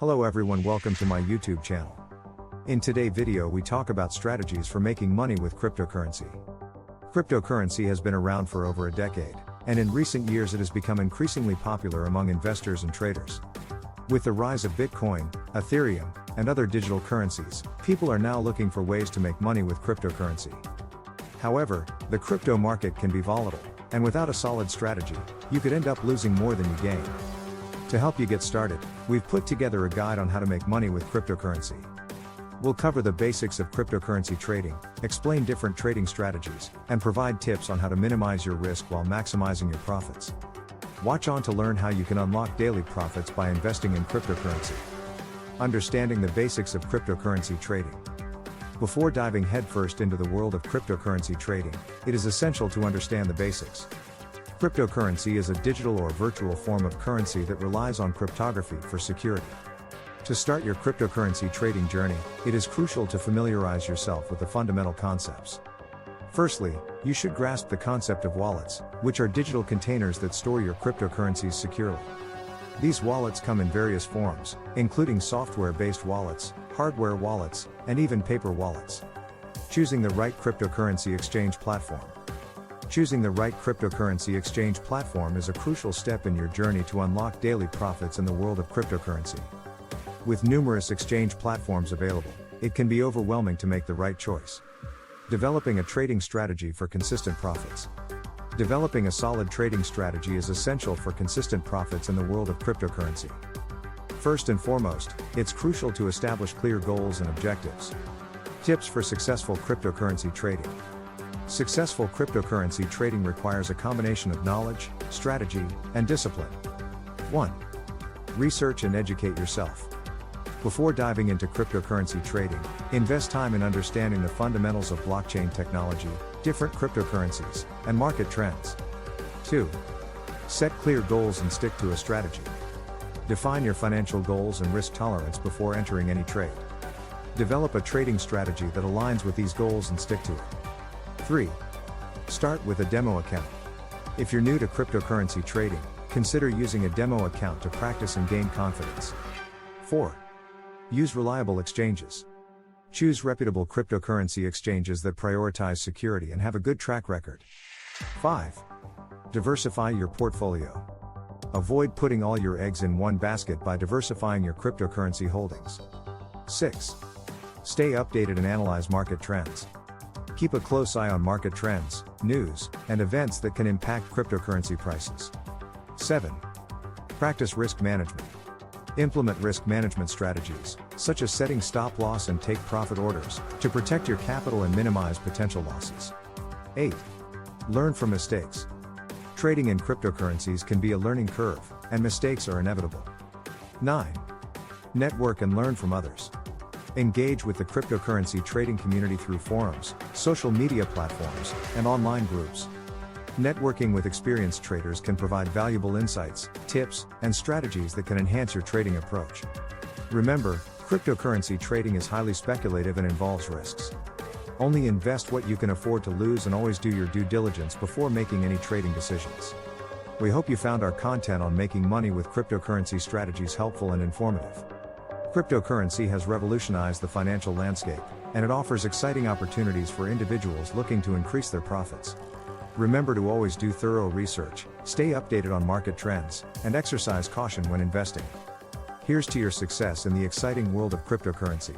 Hello everyone, welcome to my YouTube channel. In today's video we talk about strategies for making money with cryptocurrency. Cryptocurrency has been around for over a decade, and in recent years it has become increasingly popular among investors and traders. With the rise of Bitcoin, Ethereum, and other digital currencies, people are now looking for ways to make money with cryptocurrency. However, the crypto market can be volatile, and without a solid strategy, you could end up losing more than you gain. To help you get started, we've put together a guide on how to make money with cryptocurrency. We'll cover the basics of cryptocurrency trading, explain different trading strategies, and provide tips on how to minimize your risk while maximizing your profits. Watch on to learn how you can unlock daily profits by investing in cryptocurrency. Understanding the basics of cryptocurrency trading. Before diving headfirst into the world of cryptocurrency trading, it is essential to understand the basics. Cryptocurrency is a digital or virtual form of currency that relies on cryptography for security. To start your cryptocurrency trading journey, it is crucial to familiarize yourself with the fundamental concepts. Firstly, you should grasp the concept of wallets, which are digital containers that store your cryptocurrencies securely. These wallets come in various forms, including software-based wallets, hardware wallets, and even paper wallets. Choosing the right cryptocurrency exchange platform. Choosing the right cryptocurrency exchange platform is a crucial step in your journey to unlock daily profits in the world of cryptocurrency. With numerous exchange platforms available, it can be overwhelming to make the right choice. Developing a trading strategy for consistent profits. Developing a solid trading strategy is essential for consistent profits in the world of cryptocurrency. First and foremost, it's crucial to establish clear goals and objectives. Tips for successful cryptocurrency trading. Successful cryptocurrency trading requires a combination of knowledge, strategy, and discipline. 1. Research and educate yourself. Before diving into cryptocurrency trading, invest time in understanding the fundamentals of blockchain technology, different cryptocurrencies, and market trends. 2. Set clear goals and stick to a strategy. Define your financial goals and risk tolerance before entering any trade. Develop a trading strategy that aligns with these goals and stick to it. 3. Start with a demo account. If you're new to cryptocurrency trading, consider using a demo account to practice and gain confidence. 4. Use reliable exchanges. Choose reputable cryptocurrency exchanges that prioritize security and have a good track record. 5. Diversify your portfolio. Avoid putting all your eggs in one basket by diversifying your cryptocurrency holdings. 6. Stay updated and analyze market trends. Keep a close eye on market trends, news, and events that can impact cryptocurrency prices. 7. Practice risk management. Implement risk management strategies, such as setting stop loss and take profit orders, to protect your capital and minimize potential losses. 8. Learn from mistakes. Trading in cryptocurrencies can be a learning curve, and mistakes are inevitable. 9. Network and learn from others. Engage with the cryptocurrency trading community through forums, social media platforms, and online groups. Networking with experienced traders can provide valuable insights, tips, and strategies that can enhance your trading approach. Remember, cryptocurrency trading is highly speculative and involves risks. Only invest what you can afford to lose and always do your due diligence before making any trading decisions. We hope you found our content on making money with cryptocurrency strategies helpful and informative. Cryptocurrency has revolutionized the financial landscape, and it offers exciting opportunities for individuals looking to increase their profits. Remember to always do thorough research, stay updated on market trends, and exercise caution when investing. Here's to your success in the exciting world of cryptocurrency.